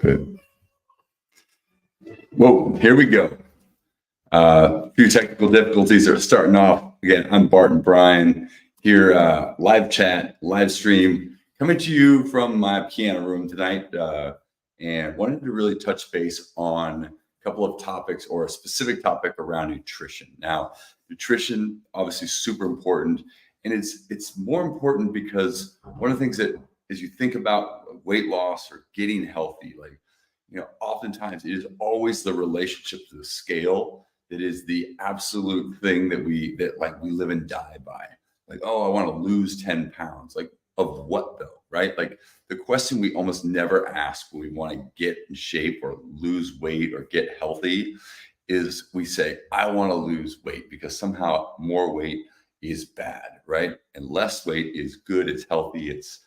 Good. Well, here we go. A few technical difficulties are starting off. Again, I'm Bart and Brian here, live chat, live stream, coming to you from my piano room tonight, and wanted to really touch base on a couple of topics or a specific topic around nutrition. Now, nutrition obviously super important, and it's more important because one of the things that as you think about weight loss or getting healthy, like oftentimes it is always the relationship to the scale that is the absolute thing that we live and die by. Like, oh, I want to lose 10 pounds. Like, of what though, right? Like the question we almost never ask when we want to get in shape or lose weight or get healthy is we say, I want to lose weight because somehow more weight is bad, right? And less weight is good, it's healthy, it's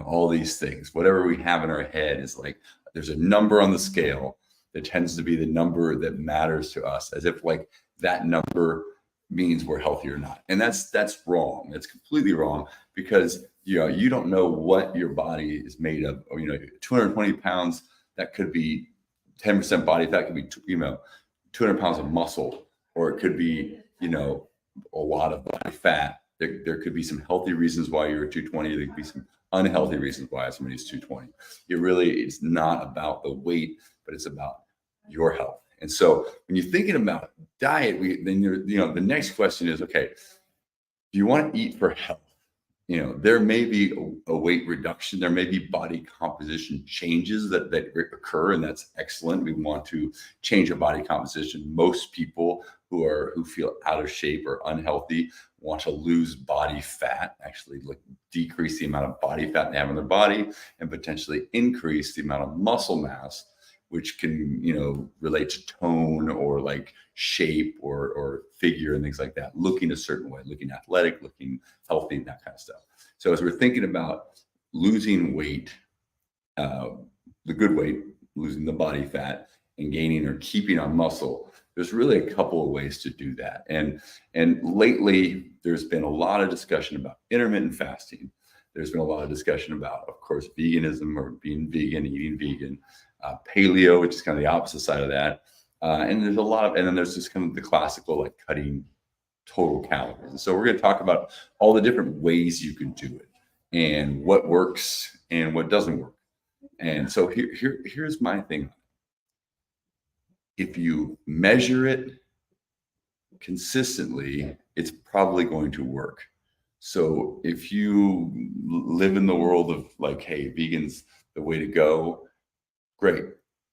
all these things. Whatever we have in our head is like, there's a number on the scale that tends to be the number that matters to us, as if like that number means we're healthy or not. And that's wrong. That's completely wrong, because you don't know what your body is made of. 220 pounds, that could be 10% body fat, could be 200 pounds of muscle, or it could be a lot of body fat. There could be some healthy reasons why you're 220. There could be some unhealthy reasons why somebody's 220. It's not about the weight, but it's about your health. And so when you're thinking about diet, the next question is, okay, do you want to eat for health? There may be a weight reduction, there may be body composition changes that occur, and that's excellent. We want to change our body composition. Most people who feel out of shape or unhealthy want to lose body fat, actually decrease the amount of body fat they have in their body and potentially increase the amount of muscle mass, which can relate to tone or like shape or figure and things like that, looking a certain way, looking athletic, looking healthy, and that kind of stuff. So as we're thinking about losing weight, the good weight, losing the body fat, and gaining or keeping on muscle, there's really a couple of ways to do that. And lately, there's been a lot of discussion about intermittent fasting. There's been a lot of discussion about, of course, veganism or being vegan, eating vegan, paleo, which is kind of the opposite side of that. And then there's just kind of the classical, like cutting total calories. And so we're going to talk about all the different ways you can do it and what works and what doesn't work. And so here's my thing. If you measure it consistently, it's probably going to work. So if you live in the world of like, hey, vegan's the way to go, great.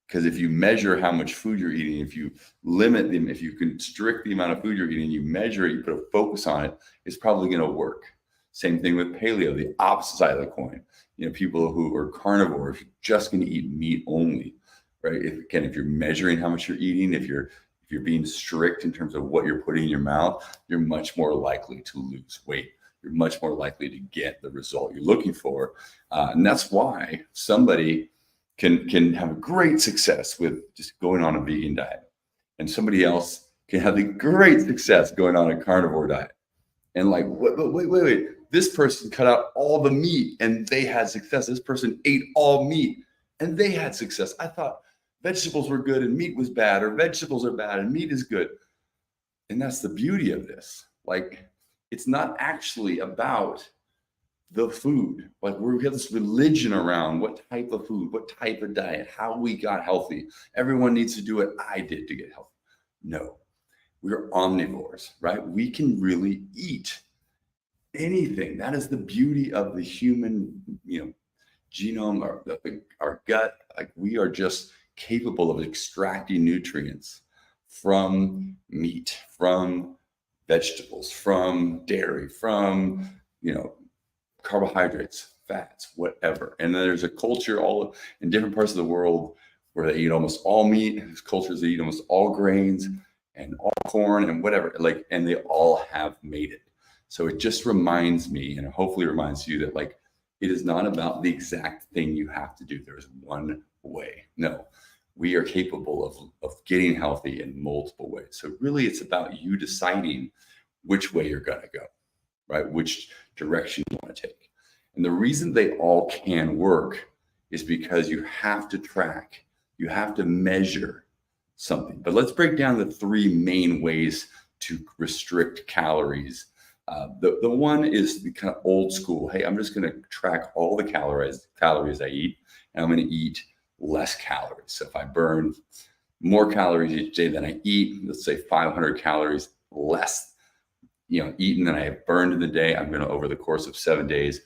Because if you measure how much food you're eating, if you limit them, if you constrict the amount of food you're eating, you measure it, you put a focus on it, it's probably going to work. Same thing with paleo, the opposite side of the coin. People who are carnivore, if you're just going to eat meat only, right? If you're measuring how much you're eating, if you're being strict in terms of what you're putting in your mouth, you're much more likely to lose weight. You're much more likely to get the result you're looking for. And that's why somebody can have great success with just going on a vegan diet, and somebody else can have the great success going on a carnivore diet. And like, wait, this person cut out all the meat and they had success. This person ate all meat and they had success. I thought vegetables were good and meat was bad, or vegetables are bad and meat is good. And that's the beauty of this. Like, it's not actually about the food. Like, we have this religion around what type of food, what type of diet, how we got healthy. Everyone needs to do what I did to get healthy. No, we're omnivores, right? We can really eat anything. That is the beauty of the human, genome, our gut. Like, we are just capable of extracting nutrients from meat, from vegetables, from dairy, from carbohydrates, fats, whatever. And then there's a culture all in different parts of the world where they eat almost all meat. There's cultures that eat almost all grains and all corn and whatever, and they all have made it. So it just reminds me, and hopefully reminds you, that like, it is not about the exact thing you have to do. There is one way. No, we are capable of getting healthy in multiple ways. So really, it's about you deciding which way you're going to go, right? Which direction you want to take. And the reason they all can work is because you have to track, you have to measure something. But let's break down the three main ways to restrict calories. The one is the kind of old school. Hey, I'm just going to track all the calories I eat, and I'm going to eat less calories. So if I burn more calories each day than I eat, let's say 500 calories less, eaten than I have burned in the day, I'm going to, over the course of 7 days,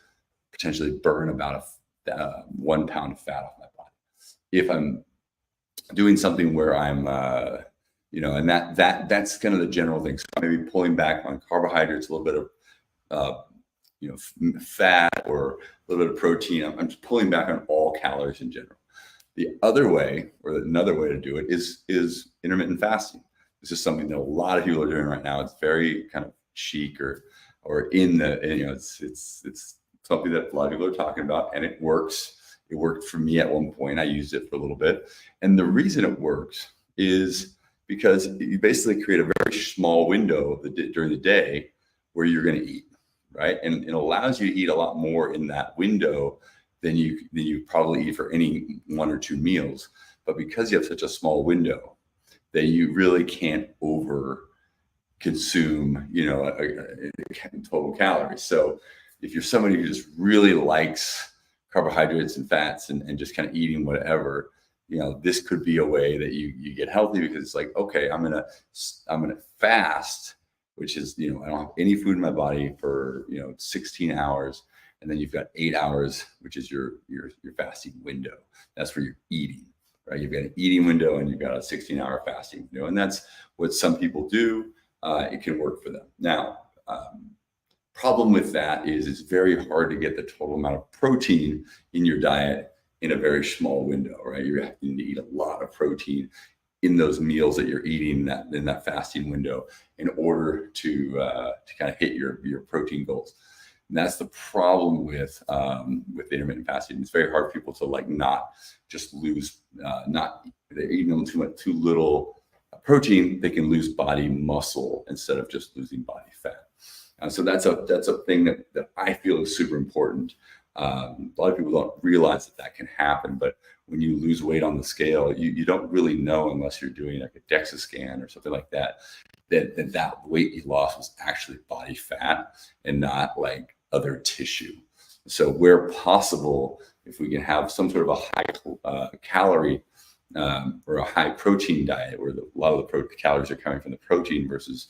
potentially burn about 1 pound of fat off my body. If I'm doing something where I'm, and that's kind of the general thing. So maybe pulling back on carbohydrates, a little bit of, fat or a little bit of protein. I'm just pulling back on all calories in general. The other way, or another way to do it, is intermittent fasting. This is something that a lot of people are doing right now. It's very kind of chic or in the, it's something that a lot of people are talking about, and it works. It worked for me at one point. I used it for a little bit. And the reason it works is because you basically create a very small window during the day where you're going to eat, right? And it allows you to eat a lot more in that window than you probably eat for any 1 or 2 meals. But because you have such a small window, that you really can't over consume, total calories. So if you're somebody who just really likes carbohydrates and fats and just kind of eating whatever, this could be a way that you get healthy, because it's like, okay, I'm gonna fast, which is, I don't have any food in my body for 16 hours, and then you've got 8 hours, which is your fasting window. That's where you're eating, right? You've got an eating window and you've got a 16-hour fasting window, and that's what some people do. It can work for them. Now, problem with that is it's very hard to get the total amount of protein in your diet in a very small window, right? You're having to eat a lot of protein in those meals that you're eating in that fasting window in order to kind of hit your protein goals. And that's the problem with intermittent fasting. It's very hard for people to not just lose, they're eating too little protein. They can lose body muscle instead of just losing body fat. So that's a thing that I feel is super important. A lot of people don't realize that can happen, but when you lose weight on the scale, you don't really know, unless you're doing like a DEXA scan or something like that weight you lost was actually body fat and not like other tissue. So where possible, if we can have some sort of a high calorie or a high protein diet, where a lot of the calories are coming from the protein versus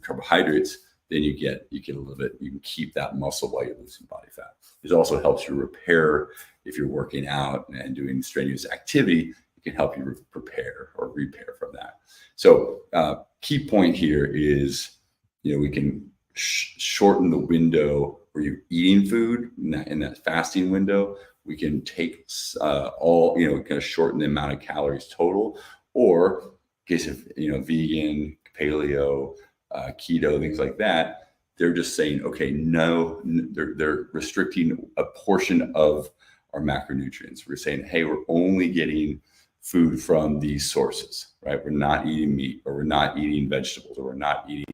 carbohydrates, then you get a little bit, you can keep that muscle while you're losing body fat. It also helps you repair. If you're working out and doing strenuous activity, it can help you repair from that. So key point here is, we can shorten the window where you're eating food in that fasting window. We can take kind of shorten the amount of calories total, or in case of, vegan, paleo, keto, things like that, they're just saying, okay, no, they're restricting a portion of our macronutrients. We're saying, hey, we're only getting food from these sources, right? We're not eating meat, or we're not eating vegetables, or we're not eating,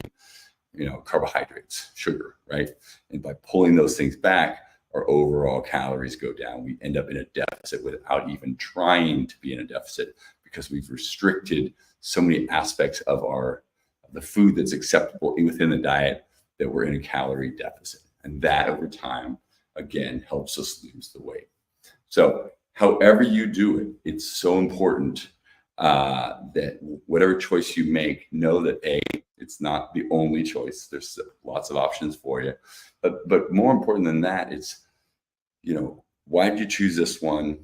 carbohydrates, sugar, right? And by pulling those things back, our overall calories go down. We end up in a deficit without even trying to be in a deficit, because we've restricted so many aspects of the food that's acceptable within the diet, that we're in a calorie deficit. And that over time, again, helps us lose the weight. So however you do it, it's so important that whatever choice you make, know that it's not the only choice. There's lots of options for you. But more important than that, it's, why did you choose this one?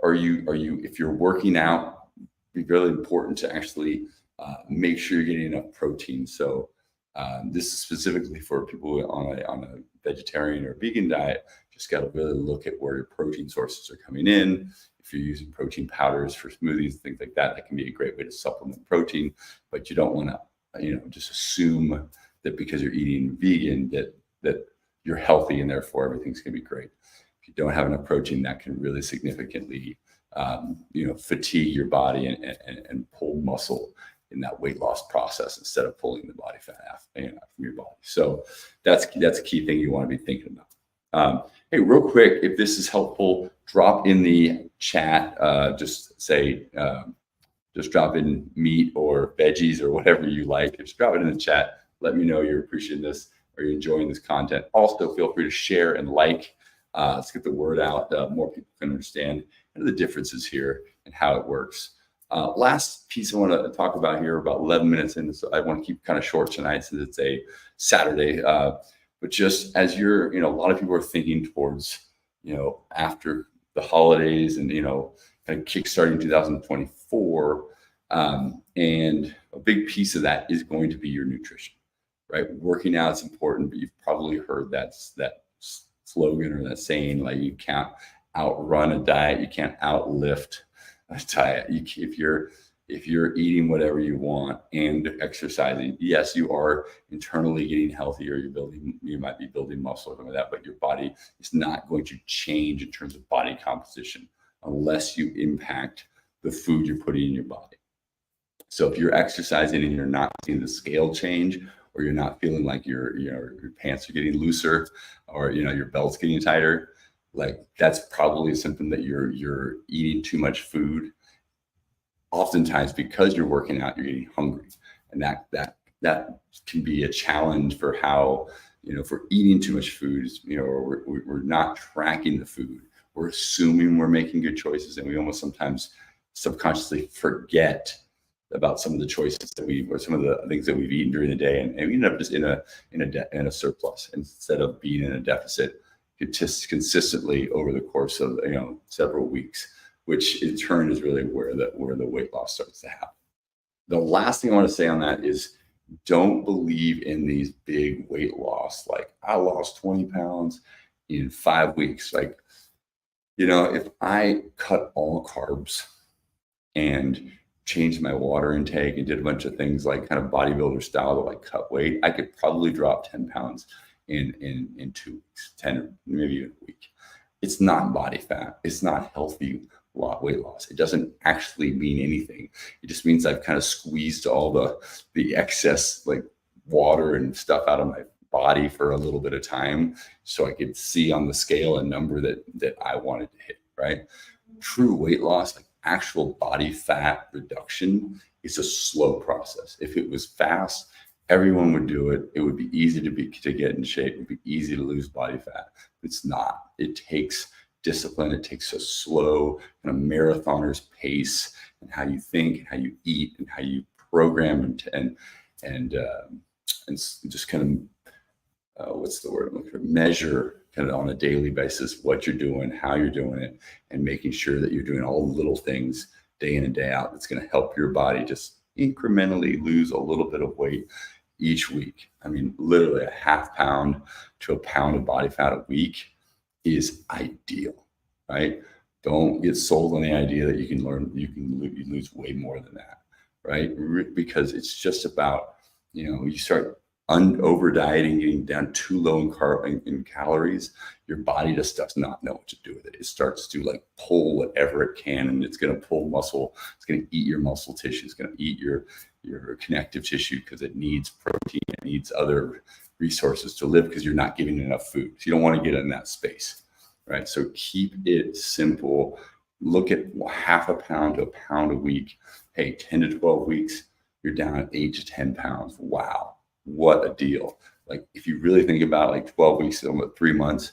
If you're working out, it'd be really important to actually make sure you're getting enough protein. So this is specifically for people on a vegetarian or vegan diet. Just got to really look at where your protein sources are coming in. If you're using protein powders for smoothies, things like that, that can be a great way to supplement protein. But you don't want to, just assume that because you're eating vegan that you're healthy and therefore everything's going to be great. If you don't have enough protein, that can really significantly, fatigue your body and pull muscle in that weight loss process, instead of pulling the body fat from your body. So that's a key thing you want to be thinking about. Hey, real quick, if this is helpful, drop in the chat, just say, just drop in meat or veggies or whatever you like. Just drop it in the chat. Let me know you're appreciating this or you're enjoying this content. Also, feel free to share and like. Let's get the word out. More people can understand the differences here and how it works. Last piece I want to talk about here, about 11 minutes in, so I want to keep kind of short tonight since it's a Saturday. But just as you're, a lot of people are thinking towards, after the holidays and, kind of kickstarting 2024. And a big piece of that is going to be your nutrition, right? Working out is important, but you've probably heard that slogan or that saying, like, you can't outrun a diet, you can't outlift a diet. If you're eating whatever you want and exercising, yes, you are internally getting healthier. You might be building muscle or something like that, but your body is not going to change in terms of body composition unless you impact the food you're putting in your body. So if you're exercising and you're not seeing the scale change, or you're not feeling like your pants are getting looser, or your belt's getting tighter, like, that's probably a symptom that you're eating too much food. Oftentimes, because you're working out, you're getting hungry, and that can be a challenge for how, for eating too much food. Or we're not tracking the food. We're assuming we're making good choices, and we almost sometimes subconsciously forget about some of the choices or some of the things that we've eaten during the day, and we end up just in a surplus instead of being in a deficit consistently over the course of several weeks, which in turn is really where the weight loss starts to happen. The last thing I want to say on that is, don't believe in these big weight loss, like, I lost 20 pounds in 5 weeks. Like, if I cut all carbs and changed my water intake and did a bunch of things like kind of bodybuilder style to like cut weight, I could probably drop 10 pounds in 2 weeks, 10, maybe even a week. It's not body fat. It's not healthy weight loss. It doesn't actually mean anything. It just means I've kind of squeezed all the excess, like, water and stuff out of my body for a little bit of time, so I could see on the scale a number that I wanted to hit, right? True weight loss, like actual body fat reduction, is a slow process. If it was fast, everyone would do it. It would be easy to get in shape. It would be easy to lose body fat. It's not. It takes discipline. It takes a slow kind of marathoner's pace, and how you think and how you eat and how you program and just kind of what's the word I'm looking for? Measure kind of on a daily basis what you're doing, how you're doing it, and making sure that you're doing all the little things day in and day out that's going to help your body just incrementally lose a little bit of weight each week. I mean, literally a half pound to a pound of body fat a week is ideal, right? Don't get sold on the idea that you can lose way more than that, right? Because it's just about, you start over dieting, getting down too low in calories, your body just does not know what to do with it. It starts to like pull whatever it can, and it's going to pull muscle. It's going to eat your muscle tissue. It's going to eat your connective tissue because it needs protein. It needs other resources to live because you're not giving it enough food. So you don't want to get in that space, right? So keep it simple. Look at half a pound to a pound a week. Hey, 10 to 12 weeks, you're down 8 to 10 pounds. Wow. What a deal. Like, if you really think about like 12 weeks, almost 3 months,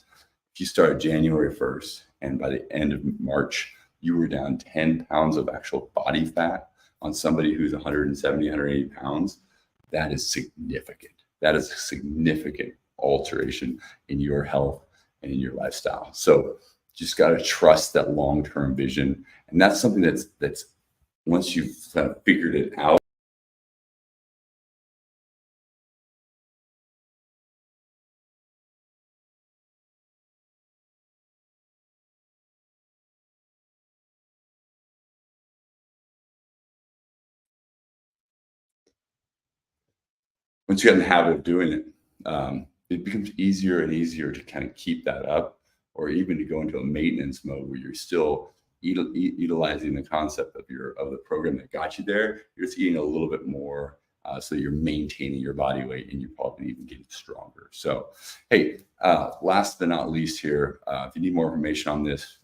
if you start January 1st and by the end of March, you were down 10 pounds of actual body fat on somebody who's 170, 180 pounds, that is significant. That is a significant alteration in your health and in your lifestyle. So just got to trust that long-term vision. And that's something that's once you've kind of figured it out, once you get in the habit of doing it, it becomes easier and easier to kind of keep that up, or even to go into a maintenance mode where you're still utilizing the concept of the program that got you there. You're just eating a little bit more, so you're maintaining your body weight, and you're probably even getting stronger. So, hey, last but not least here, if you need more information on this,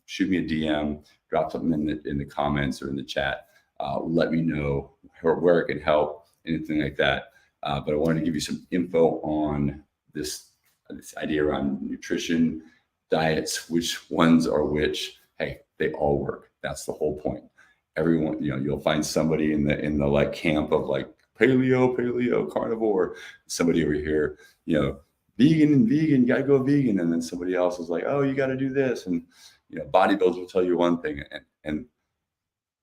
shoot me a DM, drop something in the comments or in the chat. Let me know where I can help, anything like that. But I wanted to give you some info on this idea around nutrition, diets, which ones are which. Hey, they all work. That's the whole point. Everyone, you'll find somebody in the like camp of like paleo, carnivore, somebody over here, vegan, gotta go vegan. And then somebody else is like, oh, you got to do this. And, bodybuilders will tell you one thing, and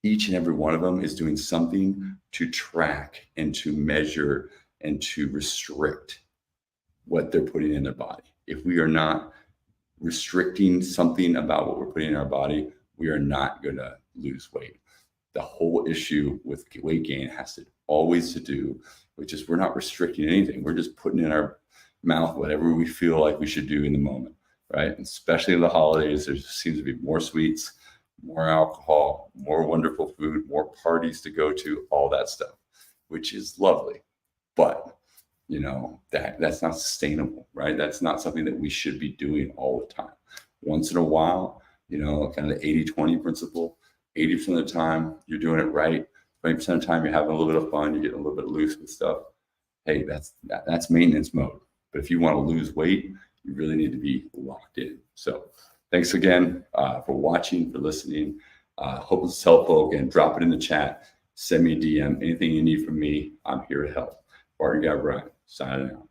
each and every one of them is doing something to track and to measure and to restrict what they're putting in their body. If we are not restricting something about what we're putting in our body, we are not going to lose weight. The whole issue with weight gain has to always to do, which is we're not restricting anything. We're just putting in our mouth whatever we feel like we should do in the moment, right? And especially in the holidays, there seems to be more sweets, more alcohol, more wonderful food, more parties to go to, all that stuff, which is lovely. But that's not sustainable, right? That's not something that we should be doing all the time. Once in a while, kind of the 80-20 principle. 80% of the time you're doing it right. 20% of the time you're having a little bit of fun, you're getting a little bit loose with stuff. Hey, that's maintenance mode. But if you want to lose weight, you really need to be locked in. So thanks again for watching, for listening. Hope it's helpful. Again, drop it in the chat. Send me a DM. Anything you need from me, I'm here to help. Barton Guy Brian, signing out.